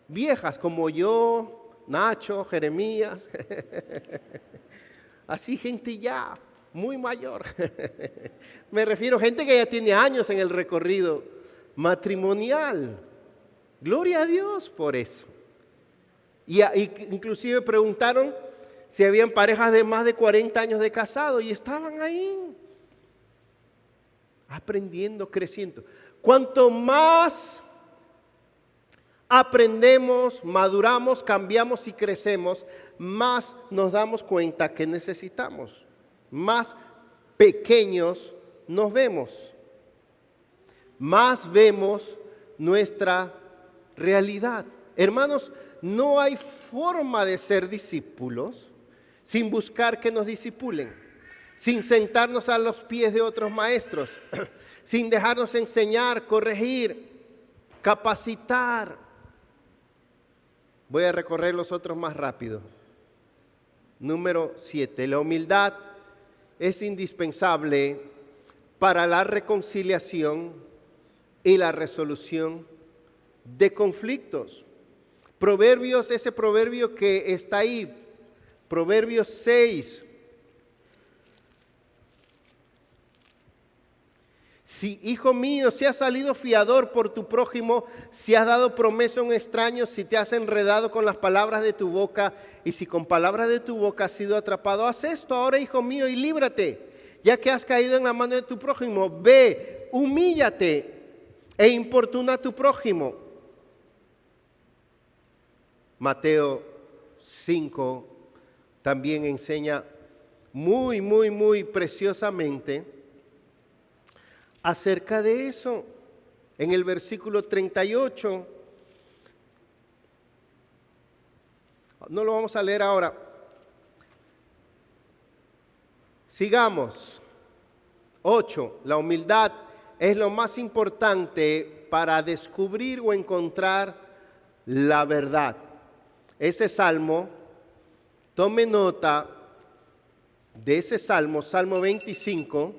viejas como yo, Nacho, Jeremías. Así gente ya muy mayor. Me refiero a gente que ya tiene años en el recorrido matrimonial. Gloria a Dios por eso. Y inclusive preguntaron si habían parejas de más de 40 años de casado y estaban ahí aprendiendo, creciendo. Cuanto más aprendemos, maduramos, cambiamos y crecemos, más nos damos cuenta que necesitamos, más pequeños nos vemos, más vemos nuestra realidad. Hermanos, no hay forma de ser discípulos sin buscar que nos discipulen, sin sentarnos a los pies de otros maestros, sin dejarnos enseñar, corregir, capacitar. Voy a recorrer los otros más rápido. Número 7. La humildad es indispensable para la reconciliación y la resolución de conflictos. Proverbios, ese proverbio que está ahí, Proverbios 6. Si, hijo mío, si has salido fiador por tu prójimo, si has dado promesa a un extraño, si te has enredado con las palabras de tu boca, y si con palabras de tu boca has sido atrapado, haz esto ahora, hijo mío, y líbrate, ya que has caído en la mano de tu prójimo. Ve, humíllate e importuna a tu prójimo. Mateo 5 también enseña muy preciosamente acerca de eso. En el versículo 38, no lo vamos a leer ahora. Sigamos. 8. La humildad es lo más importante para descubrir o encontrar la verdad. Ese salmo, tome nota de ese salmo, Salmo 25,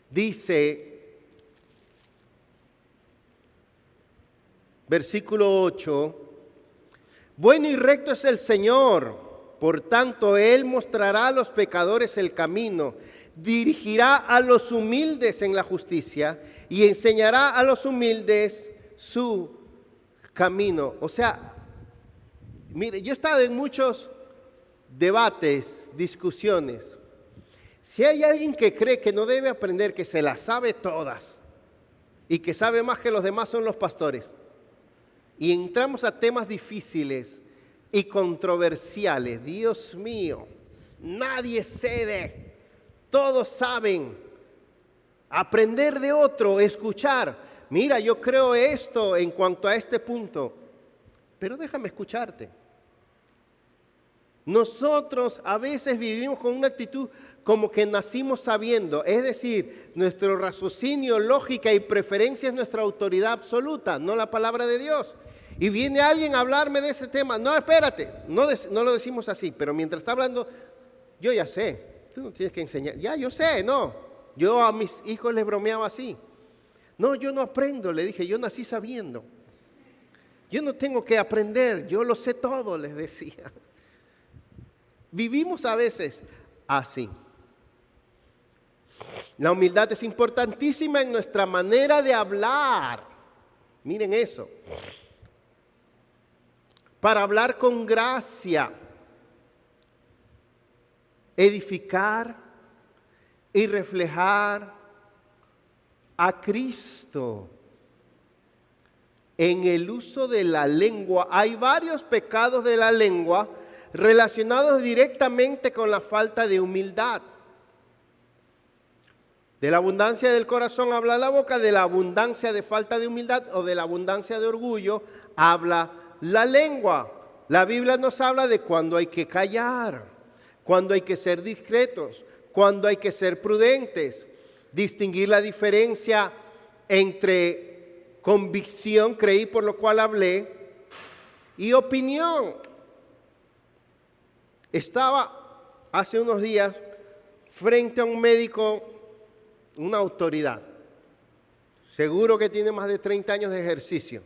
dice, versículo 8, bueno y recto es el Señor, por tanto Él mostrará a los pecadores el camino, dirigirá a los humildes en la justicia y enseñará a los humildes su camino. O sea, mire, yo he estado en muchos debates, discusiones. Si hay alguien que cree que no debe aprender, que se las sabe todas y que sabe más que los demás, son los pastores. Y entramos a temas difíciles y controversiales. Dios mío, nadie cede. Todos saben. Aprender de otro, escuchar. Mira, yo creo esto en cuanto a este punto, pero déjame escucharte. Nosotros a veces vivimos con una actitud como que nacimos sabiendo, es decir, nuestro raciocinio, lógica y preferencia es nuestra autoridad absoluta, no la palabra de Dios. Y viene alguien a hablarme de ese tema. No, espérate, no lo decimos así, pero mientras está hablando, yo ya sé, tú no tienes que enseñar. Ya, yo sé, no. Yo a mis hijos les bromeaba así. No, yo no aprendo, le dije, yo nací sabiendo. Yo no tengo que aprender, yo lo sé todo, les decía. Vivimos a veces así. La humildad es importantísima en nuestra manera de hablar. Miren eso. Para hablar con gracia, edificar y reflejar a Cristo. En el uso de la lengua, hay varios pecados de la lengua relacionados directamente con la falta de humildad. De la abundancia del corazón habla la boca, de la abundancia de falta de humildad o de la abundancia de orgullo habla la lengua. La Biblia nos habla de cuando hay que callar, cuando hay que ser discretos, cuando hay que ser prudentes, distinguir la diferencia entre convicción, creí por lo cual hablé, y opinión. Estaba hace unos días frente a un médico, una autoridad, seguro que tiene más de 30 años de ejercicio,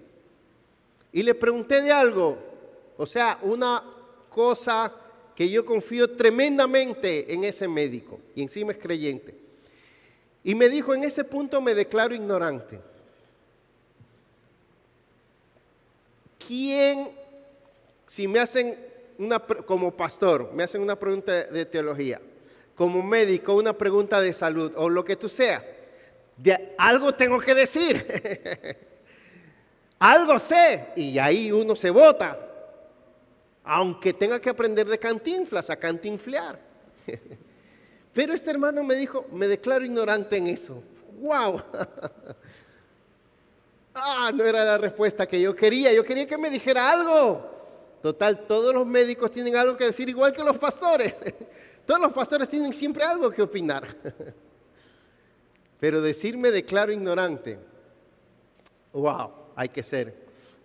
y le pregunté de algo, o sea, una cosa que yo confío tremendamente en ese médico, y encima es creyente. Y me dijo, en ese punto me declaro ignorante. ¿Quién, si me hacen como pastor, me hacen una pregunta de teología, como médico una pregunta de salud o lo que tú seas, de algo tengo que decir? Algo sé, y ahí uno se bota, aunque tenga que aprender de Cantinflas a cantinflear. Pero este hermano me dijo, me declaro ignorante en eso. ¡Wow! No era la respuesta que yo quería que me dijera algo. Total, todos los médicos tienen algo que decir, igual que los pastores. Todos los pastores tienen siempre algo que opinar. Pero decirme declaro ignorante, wow, hay que ser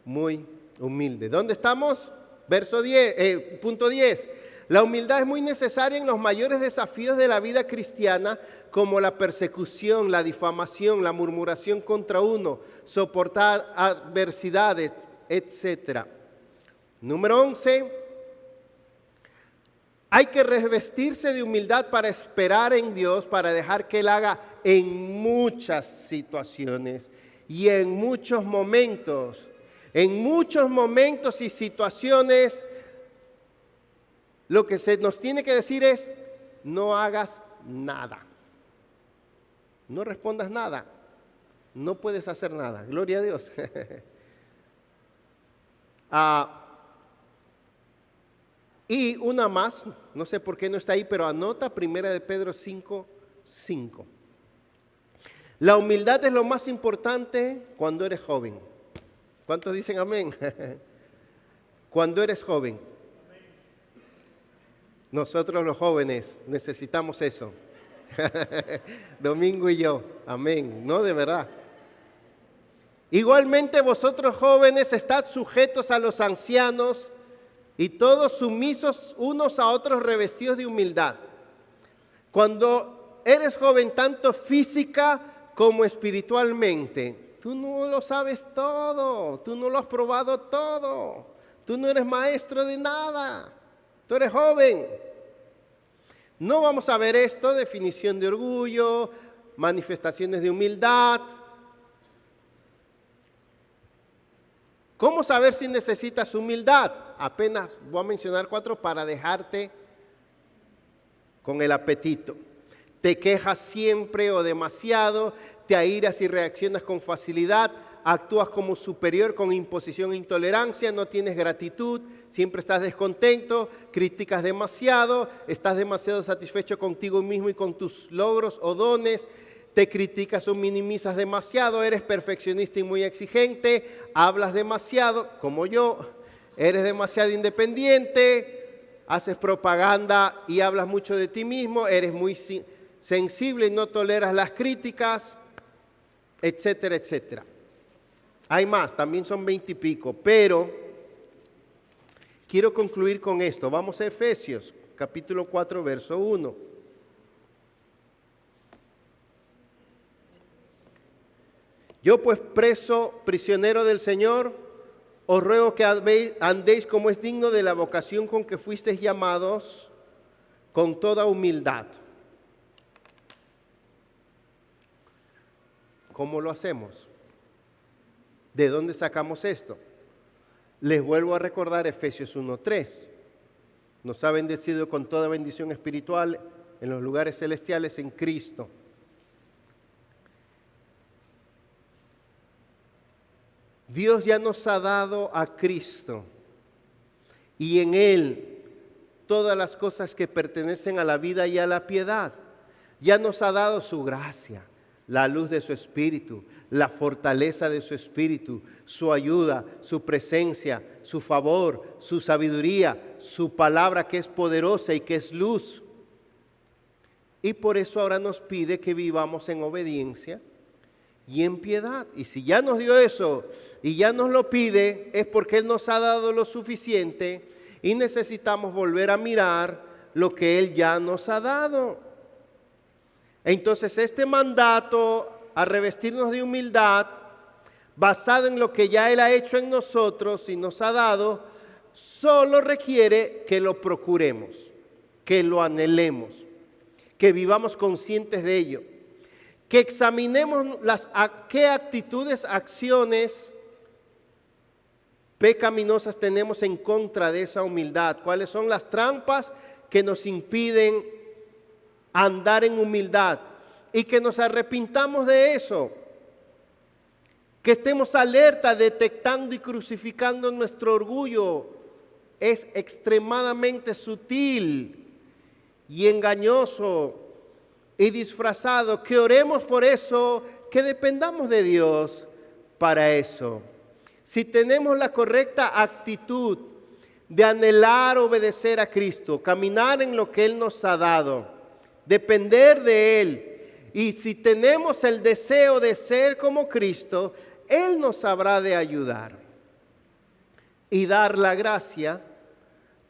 muy humilde. ¿Dónde estamos? Punto 10. La humildad es muy necesaria en los mayores desafíos de la vida cristiana, como la persecución, la difamación, la murmuración contra uno, soportar adversidades, etc. Número 11. Hay que revestirse de humildad para esperar en Dios, para dejar que Él haga en muchas situaciones y en muchos momentos. En muchos momentos y situaciones, lo que se nos tiene que decir es, no hagas nada. No respondas nada. No puedes hacer nada. Gloria a Dios. Ah, y una más, no sé por qué no está ahí, pero anota 1 de Pedro 5:5. La humildad es lo más importante cuando eres joven. ¿Cuántos dicen amén? Cuando eres joven. Nosotros los jóvenes necesitamos eso. Domingo y yo, amén, no, de verdad. Igualmente vosotros jóvenes estad sujetos a los ancianos y todos sumisos unos a otros, revestidos de humildad. Cuando eres joven, tanto física como espiritualmente, tú no lo sabes todo, tú no lo has probado todo, tú no eres maestro de nada, tú eres joven. No vamos a ver esto, definición de orgullo, manifestaciones de humildad. ¿Cómo saber si necesitas humildad? Apenas voy a mencionar 4 para dejarte con el apetito. Te quejas siempre o demasiado, te airas y reaccionas con facilidad, actúas como superior con imposición e intolerancia, no tienes gratitud, siempre estás descontento, criticas demasiado, estás demasiado satisfecho contigo mismo y con tus logros o dones, te criticas o minimizas demasiado, eres perfeccionista y muy exigente, hablas demasiado, como yo, eres demasiado independiente, haces propaganda y hablas mucho de ti mismo, eres muy sensible y no toleras las críticas, etcétera, etcétera. Hay más, también son 20 y pico, pero quiero concluir con esto. Vamos a Efesios, capítulo 4, verso 1. Yo pues prisionero del Señor, os ruego que andéis como es digno de la vocación con que fuisteis llamados, con toda humildad. ¿Cómo lo hacemos? ¿De dónde sacamos esto? Les vuelvo a recordar Efesios 1:3. Nos ha bendecido con toda bendición espiritual en los lugares celestiales en Cristo. Dios ya nos ha dado a Cristo y en Él todas las cosas que pertenecen a la vida y a la piedad. Ya nos ha dado su gracia, la luz de su Espíritu, la fortaleza de su Espíritu, su ayuda, su presencia, su favor, su sabiduría, su palabra que es poderosa y que es luz. Y por eso ahora nos pide que vivamos en obediencia y en piedad. Y si ya nos dio eso y ya nos lo pide, es porque Él nos ha dado lo suficiente y necesitamos volver a mirar lo que Él ya nos ha dado. Entonces este mandato a revestirnos de humildad, basado en lo que ya Él ha hecho en nosotros y nos ha dado, solo requiere que lo procuremos, que lo anhelemos, que vivamos conscientes de ello, que examinemos qué actitudes, acciones pecaminosas tenemos en contra de esa humildad, cuáles son las trampas que nos impiden andar en humildad y que nos arrepintamos de eso, que estemos alerta detectando y crucificando nuestro orgullo. Es extremadamente sutil y engañoso y disfrazado, que oremos por eso, que dependamos de Dios para eso. Si tenemos la correcta actitud de anhelar obedecer a Cristo, caminar en lo que Él nos ha dado, depender de Él, y si tenemos el deseo de ser como Cristo, Él nos habrá de ayudar y dar la gracia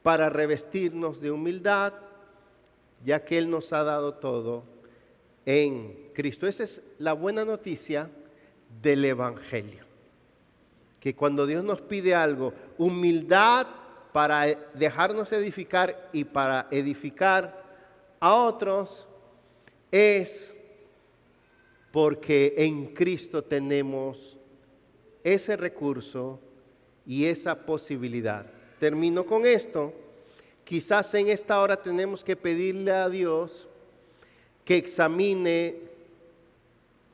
para revestirnos de humildad, ya que Él nos ha dado todo en Cristo. Esa es la buena noticia del Evangelio. Que cuando Dios nos pide algo, humildad para dejarnos edificar y para edificar a otros, es porque en Cristo tenemos ese recurso y esa posibilidad. Termino con esto. Quizás en esta hora tenemos que pedirle a Dios que examine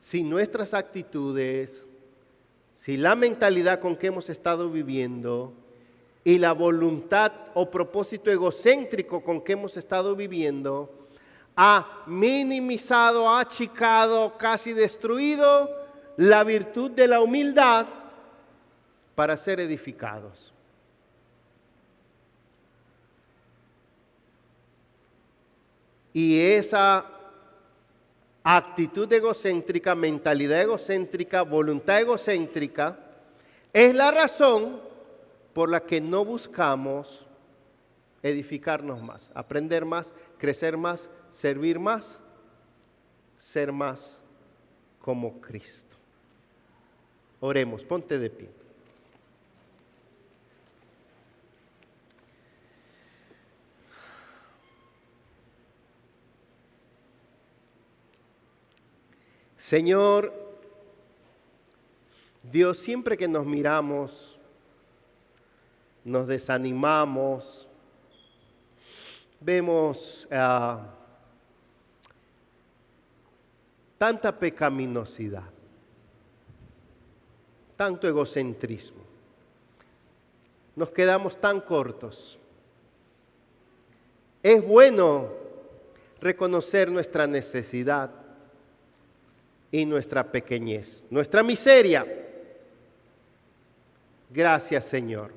si nuestras actitudes, si la mentalidad con que hemos estado viviendo y la voluntad o propósito egocéntrico con que hemos estado viviendo ha minimizado, ha achicado, casi destruido la virtud de la humildad para ser edificados. Y esa actitud egocéntrica, mentalidad egocéntrica, voluntad egocéntrica, es la razón por la que no buscamos edificarnos más, aprender más, crecer más, servir más, ser más como Cristo. Oremos, ponte de pie. Señor, Dios, siempre que nos miramos, nos desanimamos, vemos tanta pecaminosidad, tanto egocentrismo, nos quedamos tan cortos. Es bueno reconocer nuestra necesidad y nuestra pequeñez, nuestra miseria. Gracias, Señor,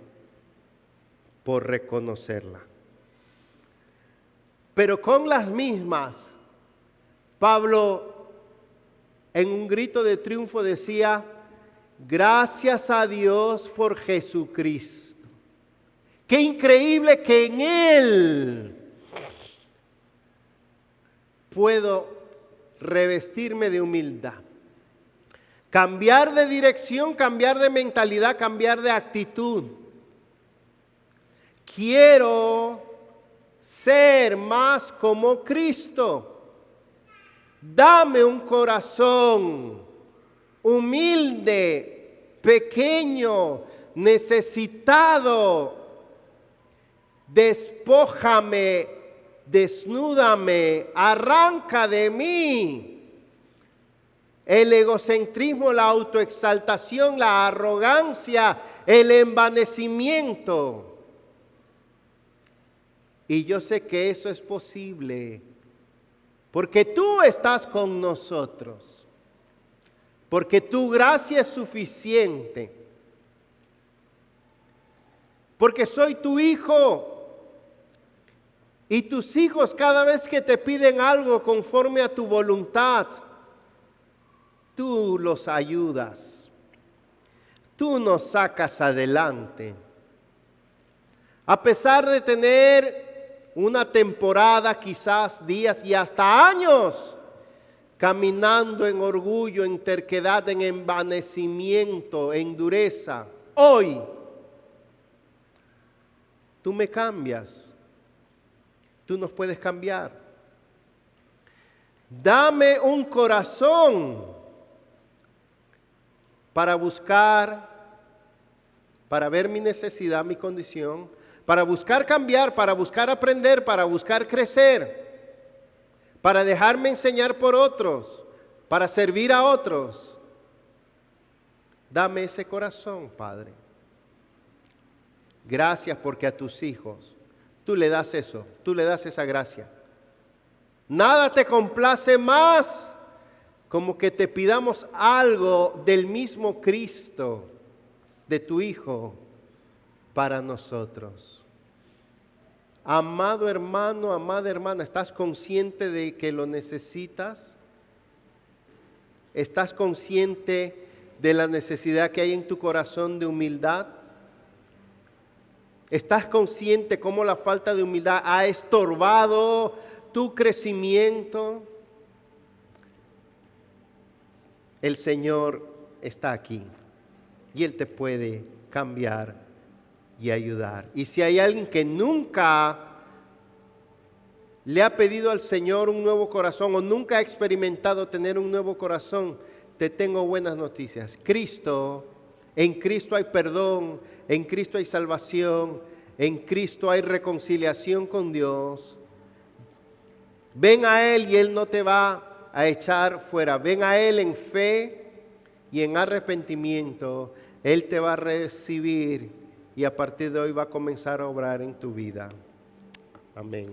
por reconocerla. Pero con las mismas, Pablo, en un grito de triunfo, decía: gracias a Dios por Jesucristo. Qué increíble que en Él puedo revestirme de humildad, cambiar de dirección, cambiar de mentalidad, cambiar de actitud. Quiero ser más como Cristo. Dame un corazón humilde, pequeño, necesitado. Despójame, desnúdame, arranca de mí el egocentrismo, la autoexaltación, la arrogancia, el envanecimiento. Y yo sé que eso es posible porque tú estás con nosotros, porque tu gracia es suficiente, porque soy tu hijo. Y tus hijos, cada vez que te piden algo conforme a tu voluntad, tú los ayudas. Tú nos sacas adelante. A pesar de tener una temporada, quizás días y hasta años, caminando en orgullo, en terquedad, en envanecimiento, en dureza, hoy tú me cambias. Tú nos puedes cambiar. Dame un corazón para buscar, para ver mi necesidad, mi condición, para buscar cambiar, para buscar aprender, para buscar crecer, para dejarme enseñar por otros, para servir a otros. Dame ese corazón, Padre. Gracias porque a tus hijos tú le das eso, tú le das esa gracia. Nada te complace más como que te pidamos algo del mismo Cristo, de tu Hijo, para nosotros. Amado hermano, amada hermana, ¿estás consciente de que lo necesitas? ¿Estás consciente de la necesidad que hay en tu corazón de humildad? ¿Estás consciente cómo la falta de humildad ha estorbado tu crecimiento? El Señor está aquí y Él te puede cambiar y ayudar. Y si hay alguien que nunca le ha pedido al Señor un nuevo corazón o nunca ha experimentado tener un nuevo corazón, te tengo buenas noticias. En Cristo hay perdón, en Cristo hay salvación, en Cristo hay reconciliación con Dios. Ven a Él y Él no te va a echar fuera. Ven a Él en fe y en arrepentimiento. Él te va a recibir y a partir de hoy va a comenzar a obrar en tu vida. Amén.